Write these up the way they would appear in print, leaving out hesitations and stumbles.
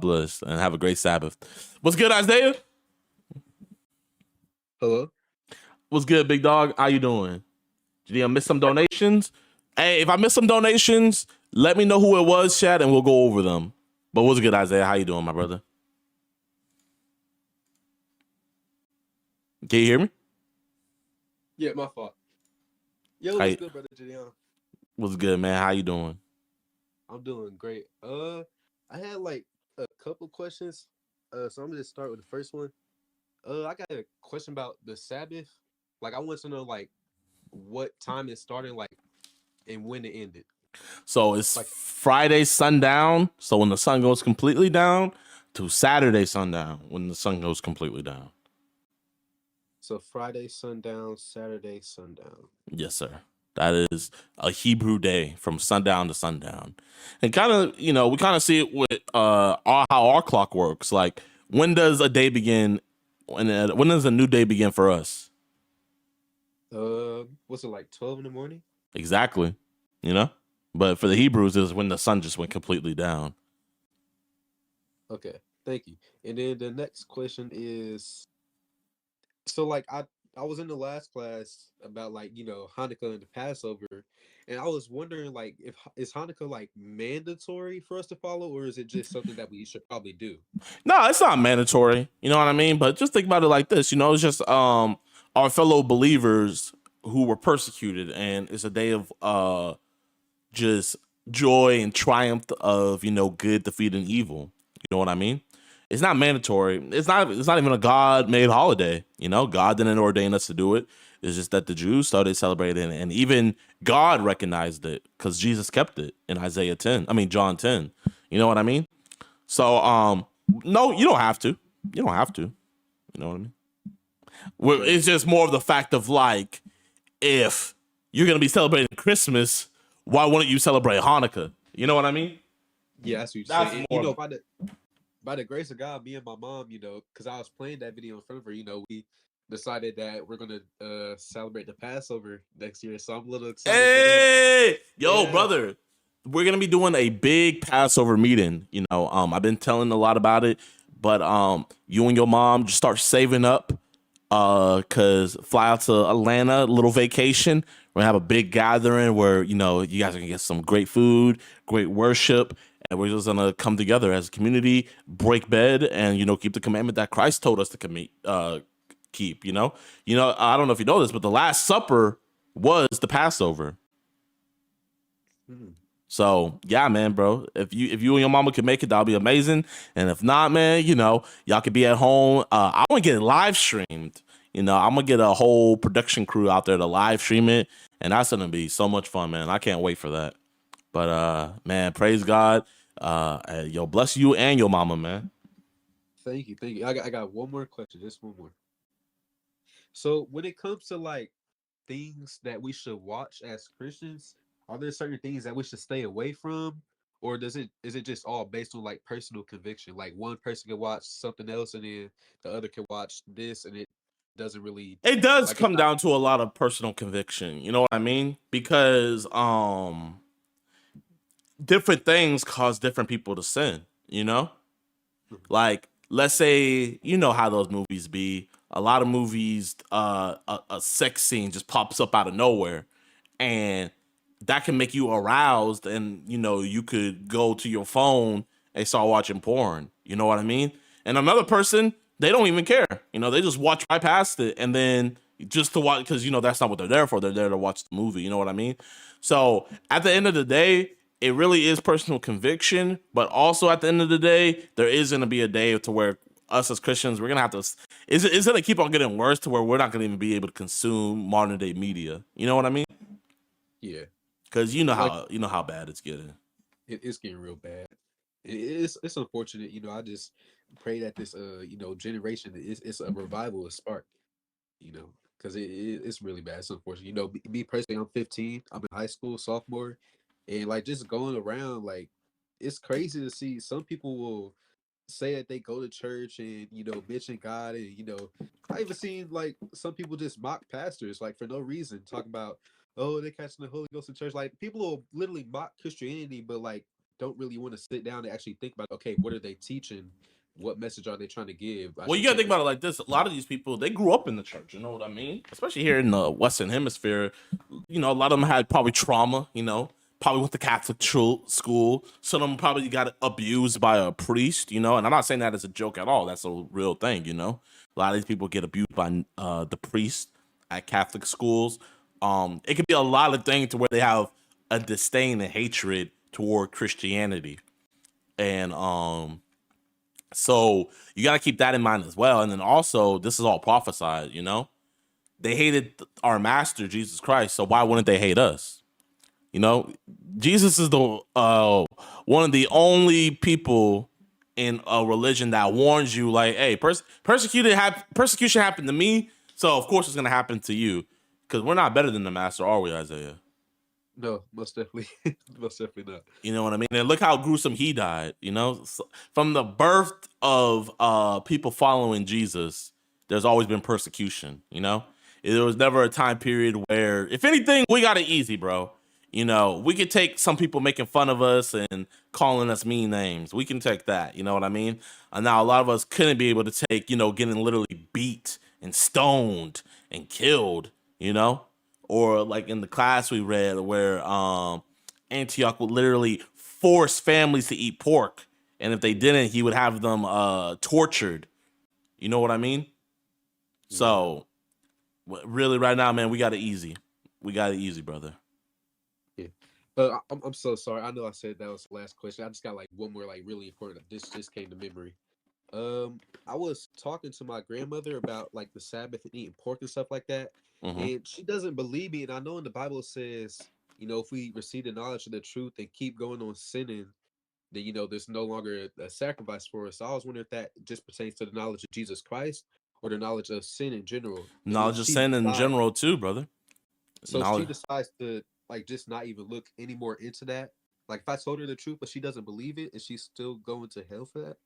bless and have a great Sabbath. What's good, Isaiah? Hello? What's good, big dog? How you doing? Did I miss some donations? Hey, if I miss some donations, let me know who it was, chat, and we'll go over them. But what's good, Isaiah? How you doing, my brother? Can you hear me? Yeah, my fault. Yo, Hi. what's good, brother Gideon? What's good, man? How you doing? I'm doing great. I had like a couple questions. So I'm gonna just start with the first one. I got a question about the Sabbath. Like, I want to know like what time it started, like, and when it ended. So it's Like, Friday sundown, so when the sun goes completely down, to Saturday sundown, when the sun goes completely down. so Friday sundown, Saturday sundown. Yes, sir. That is a Hebrew day from sundown to sundown. And kind of, we kind of see it with how our clock works. Like, when does a day begin? When does a new day begin for us? What's it like 12 in the morning? Exactly. But for the Hebrews, is when the sun just went completely down. Okay, thank you. And then the next question is, so like I was in the last class about like Hanukkah and the Passover, and I was wondering like if is Hanukkah like mandatory for us to follow, or is it just something that we should probably do? No, it's not mandatory. You know what I mean? But just think about it like this. It's just our fellow believers who were persecuted, and it's a day of just joy and triumph of good defeating evil. You know what I mean? It's not mandatory. It's not even a God made holiday. God didn't ordain us to do it. It's just that the Jews started celebrating, and even God recognized it because Jesus kept it in Isaiah 10. I mean John 10. You know what I mean? So no, you don't have to. You don't have to. You know what I mean? Well, Okay. it's just more of the fact of like, if you're gonna be celebrating Christmas, why wouldn't you celebrate Hanukkah? You know what I mean? Yeah, that's what you're That's saying. more. By the grace of God, me and my mom, because I was playing that video in front of her, we decided that we're gonna celebrate the Passover next year. So I'm a little excited for that. Hey, yo, Yeah. brother, we're gonna be doing a big Passover meeting. I've been telling a lot about it, but you and your mom just start saving up. Cause fly out to Atlanta, little vacation. We're gonna have a big gathering where you guys are gonna get some great food, great worship, and we're just gonna come together as a community, break bread, and keep the commandment that Christ told us to keep. I don't know if you know this, but the Last Supper was the Passover. Hmm. So yeah, man, bro. If you and your mama can make it, that'll be amazing. And if not, man, y'all could be at home. I want to get it live streamed. I'm gonna get a whole production crew out there to live stream it, and that's gonna be so much fun, man. I can't wait for that. But man, praise God. Yo, bless you and your mama, man. Thank you, thank you. I got one more question, just one more. So when it comes to like things that we should watch as Christians, are there certain things that we should stay away from? Or is it just all based on like personal conviction? Like one person can watch something else and then the other can watch this and it doesn't really It does like it's come not. down to a lot of personal conviction. You know what I mean? Because different things cause different people to sin. Like, let's say, how those movies be. A lot of movies, a sex scene just pops up out of nowhere, and that can make you aroused, and you could go to your phone and start watching porn. You know what I mean? And another person, they don't even care. They just watch right past it, and then just to watch, because that's not what they're there for. They're there to watch the movie. You know what I mean? So at the end of the day, it really is personal conviction, but also at the end of the day, there is going to be a day to where us as Christians, we're going to have to, it's going to keep on getting worse to where we're not going to even be able to consume modern day media. You know what I mean? Yeah. Because Like you know how bad it's getting. it's getting real bad. It's unfortunate, I just pray that this generation it's a revival, a spark, because it's really bad. It's unfortunate. Me personally, I'm 15. I'm in high school, sophomore, and like just going around, like it's crazy to see some people will say that they go to church and mention God, and I even seen like some people just mock pastors like for no reason, talking about, oh, they catching the Holy Ghost in church. Like people will literally mock Christianity, but like don't really want to sit down and actually think about, okay, what are they teaching? What message are they trying to give? I Well, you should gotta take think this. about it like this. A lot of these people, they grew up in the church. You know what I mean? Especially here in the Western Hemisphere. You know, a lot of them had probably trauma. You know, probably went to Catholic school. Some of them probably got abused by a priest. You know, and I'm not saying that as a joke at all. That's a real thing. You know, a lot of these people get abused by the priest at Catholic schools. It could be a lot of things to where they have a disdain and hatred toward Christianity, and so you got to keep that in mind as well. And then also, this is all prophesied, you know? They hated our master, Jesus Christ. So why wouldn't they hate us? You know, Jesus is the one of the only people in a religion that warns you, like, hey, persecution happened to me. So of course it's going to happen to you. Because we're not better than the master, are we, Isaiah? No, most definitely, most definitely not. You know what I mean? And look how gruesome he died, you know? So from the birth of people following Jesus, there's always been persecution, you know? There was never a time period where, if anything, we got it easy, bro. You know, we could take some people making fun of us and calling us mean names. We can take that, you know what I mean? And now a lot of us couldn't be able to take, you know, getting literally beat and stoned and killed, you know? Or like in the class we read where Antioch would literally force families to eat pork, and if they didn't, he would have them tortured. You know what I mean? Yeah, So really, right now, man, we got it easy. We got it easy, brother. yeah. I'm so sorry. I know I said that was the last question. I just got like one more like really important. This just came to memory. I was talking to my grandmother about like the Sabbath and eating pork and stuff like that, Hmm. and she doesn't believe me. And I know in the Bible it says, if we receive the knowledge of the truth and keep going on sinning, then there's no longer a sacrifice for us. So I was wondering if that just pertains to the knowledge of Jesus Christ or the knowledge of sin in general. Because if Knowledge of she sin in decides, general, too, brother. so if she Knowledge. decides to like just not even look any more into that, like if I told her the truth but she doesn't believe it, is she still going to hell for that?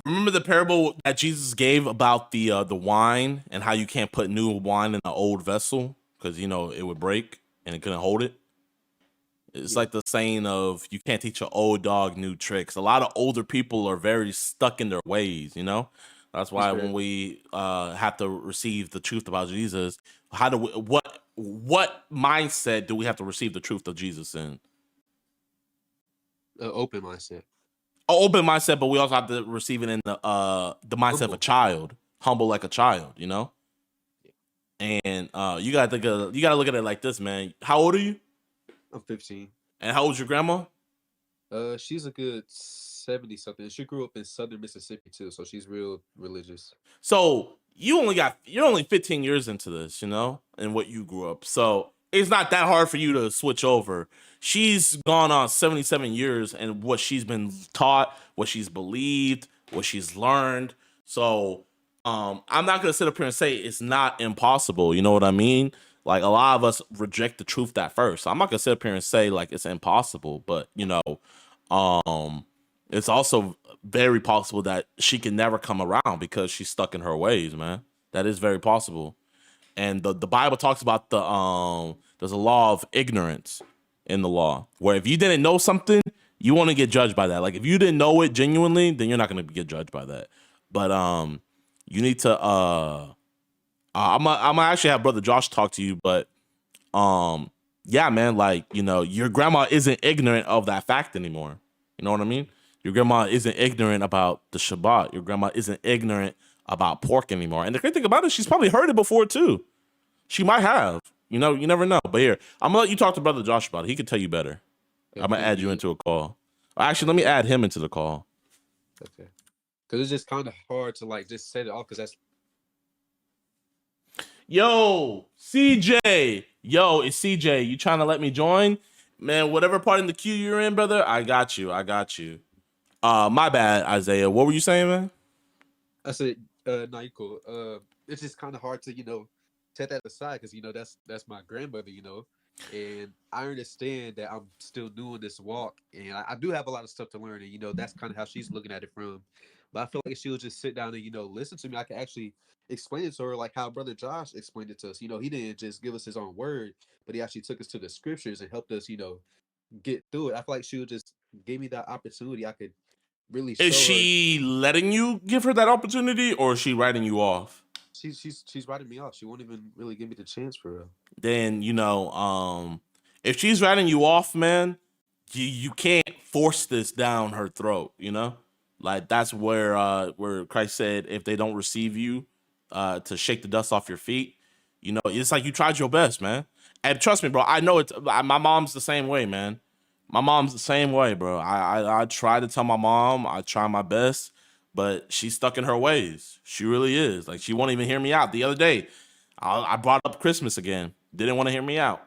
Remember the parable that Jesus gave about the wine and how you can't put new wine in an old vessel because you know it would break and it couldn't hold it. It's Yeah, like the saying of you can't teach an old dog new tricks. A lot of older people are very stuck in their ways, you know? That's it's why very when we have to receive the truth about Jesus, how do we what mindset do we have to receive the truth of Jesus in? open mindset. An open mindset, but we also have to receive it in the mindset of a Humble. child, humble like a child, you know? Yeah. And you gotta look at it like this, man. How old are you? I'm 15. And how old's your grandma? She's a good 70 something. She grew up in southern Mississippi too, so she's real religious. So you're only 15 years into this, you know, and what you grew up. So it's not that hard for you to switch over. She's gone on 77 years and what she's been taught, what she's believed, what she's learned. So I'm not gonna sit up here and say it's not impossible. You know what I mean? Like a lot of us reject the truth at first. So I'm not gonna sit up here and say like it's impossible, but you know, um, it's also very possible that she can never come around because she's stuck in her ways, man. That is very possible. And the Bible talks about there's a law of ignorance in the law where if you didn't know something, you want to get judged by that. Like if you didn't know it genuinely, then you're not going to get judged by that. But you need to I'm gonna actually have brother Josh talk to you, but um yeah, man, like, you know, your grandma isn't ignorant of that fact anymore. You know what I mean? Your grandma isn't ignorant about the Shabbat. Your grandma isn't ignorant about pork anymore. And the great thing about it, she's probably heard it before too. She might have. You know, you never know. But here, I'm gonna let you talk to brother Josh about it. He can tell you better. Yeah, I'm gonna please add you do. into a call. Actually, All let right. me add him into the call. Okay. Because it's just kind of hard to like just set it off because that's Yo, CJ. Yo, it's CJ. You trying to let me join? Man, whatever part in the queue you're in, brother, I got you. I got you. My bad, Isaiah. What were you saying, man? I said, no, you cool. It's just kind of hard to set that aside because that's my grandmother, and I understand that I'm still doing this walk, and I do have a lot of stuff to learn, and that's kind of how she's looking at it from. But I feel like if she'll just sit down and listen to me, I can actually explain it to her like how Brother Josh explained it to us. He didn't just give us his own word, but he actually took us to the scriptures and helped us, get through it. I feel like she would just give me that opportunity. I could really Is show her. she letting you give her that opportunity, or is she writing you off? She's writing me off. She won't even really give me the chance for real. Then if she's writing you off, man, you can't force this down her throat. Like that's where Christ said, if they don't receive you, to shake the dust off your feet. It's like you tried your best, man. And trust me, bro, I know my mom's the same way, man. My mom's the same way, bro. I try to tell my mom, I try my best, but she's stuck in her ways. She really is. Like she won't even hear me out. The other day, I brought up Christmas again. Didn't want to hear me out.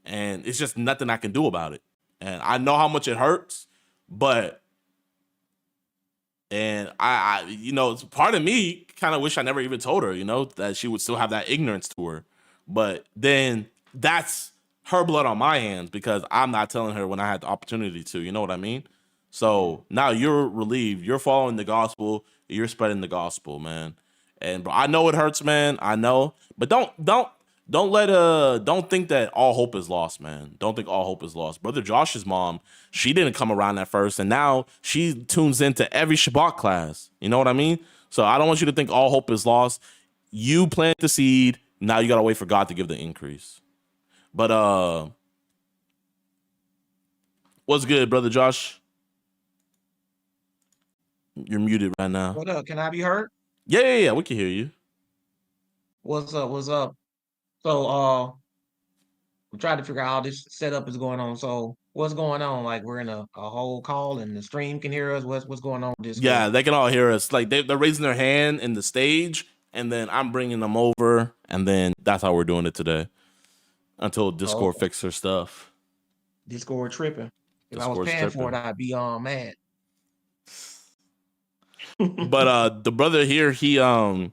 And it's just nothing I can do about it. And I know how much it hurts, but it's part of me kind of wish I never even told her, that she would still have that ignorance to her. But then that's her blood on my hands because I'm not telling her when I had the opportunity to. You know what I mean? So now you're relieved. You're following the gospel. You're spreading the gospel, man. And bro, I know it hurts, man. I know, but don't think that all hope is lost, man. Don't think all hope is lost. Brother Josh's mom, she didn't come around at first, and now she tunes into every Shabbat class. You know what I mean? So I don't want you to think all hope is lost. You plant the seed. Now you gotta wait for God to give the increase. But what's good, brother Josh? You're muted right now. What up? Can I be heard? Yeah. We can hear you. What's up? What's up? So I'm trying to figure out how this setup is going on. So what's going on? Like we're in a whole call and the stream can hear us. What's going on with this? Yeah, they can all hear us. Like they're raising their hand in the stage, and then I'm bringing them over, and then that's how we're doing it today until Discord fixes their stuff. Discord tripping. If I was Discord's paying for tripping. it, I'd be mad. But the brother here, him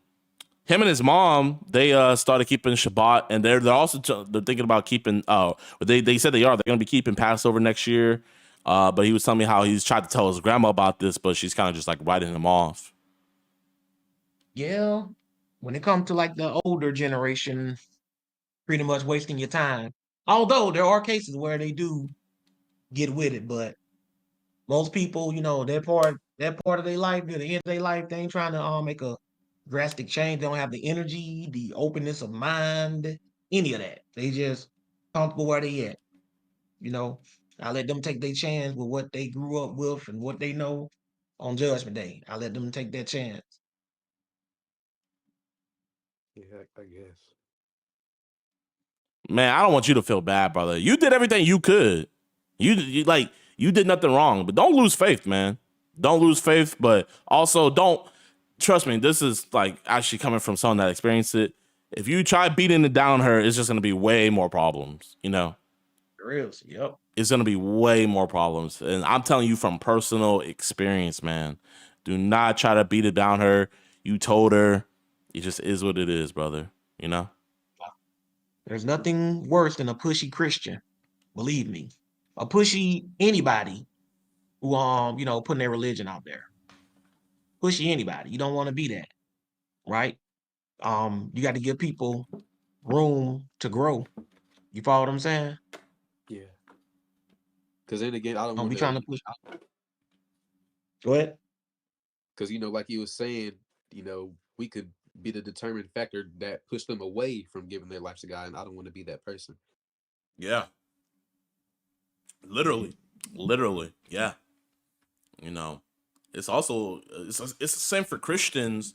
and his mom, they started keeping Shabbat, and they're also they're thinking about keeping. They said they're going to be keeping Passover next year. But he was telling me how he's tried to tell his grandma about this, but she's kind of just like writing him off. Yeah, when it comes to like the older generation, pretty much wasting your time. Although there are cases where they do get with it, but most people, that part of their life, near the end of their life, they ain't trying to make a drastic change. They don't have the energy, the openness of mind, any of that. They just comfortable where they at. I let them take their chance with what they grew up with and what they know on Judgment Day. I let them take that chance. Yeah, I guess. Man, I don't want you to feel bad, brother. You did everything you could. You did nothing wrong, but don't lose faith, man. Don't lose faith, but also don't trust me. This is like actually coming from someone that experienced it. If you try beating it down her, it's just gonna be way more problems. Real, yep. It's gonna be way more problems, and I'm telling you from personal experience, man. Do not try to beat it down her. You told her. It just is what it is, brother. There's nothing worse than a pushy Christian. Believe me. A pushy anybody who putting their religion out there. Pushy anybody. You don't want to be that. Right? You got to give people room to grow. You follow what I'm saying? Yeah. Because then again, I don't want to be trying to push. Go ahead. Because like you was saying, we could be the determined factor that pushed them away from giving their life to God, and I don't want to be that person. Yeah. Literally, yeah. It's also it's the same for Christians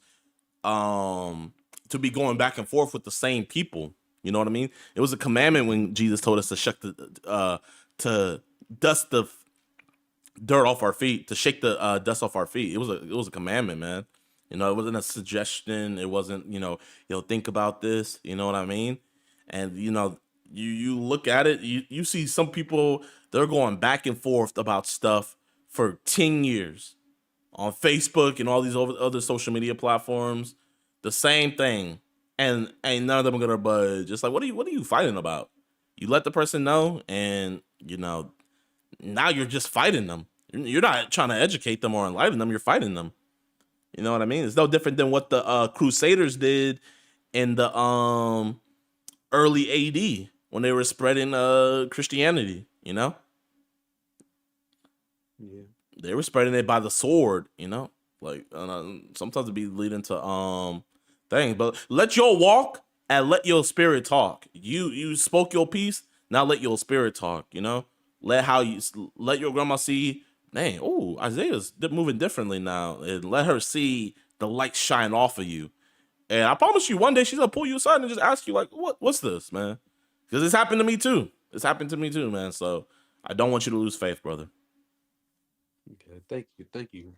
to be going back and forth with the same people. You know what I mean? It was a commandment when Jesus told us to dust the dirt off our feet, to shake the dust off our feet. It was a commandment, man. It wasn't a suggestion. It wasn't, think about this. You know what I mean? And you look at it, you see some people, they're going back and forth about stuff for 10 years on Facebook and all these other social media platforms. The same thing, and ain't none of them are gonna budge. Just like, what are you fighting about? You let the person know, and now you're just fighting them. You're not trying to educate them or enlighten them. You're fighting them. You know what I mean? It's no different than what the Crusaders did in the early AD when they were spreading Christianity. Yeah. They were spreading it by the sword, you know. Like sometimes it be leading to things, but let your walk and let your spirit talk. You spoke your piece, now let your spirit talk. You know, let your grandma see. Man, oh, Isaiah's moving differently now, and let her see the light shine off of you. And I promise you, one day she's gonna pull you aside and just ask you, like, what's this, man? Because it's happened to me too. It's happened to me too, man. So I don't want you to lose faith, brother. Okay. Thank you. Thank you.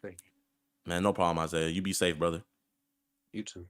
Thank you. Man, no problem, Isaiah. You be safe, brother. You too.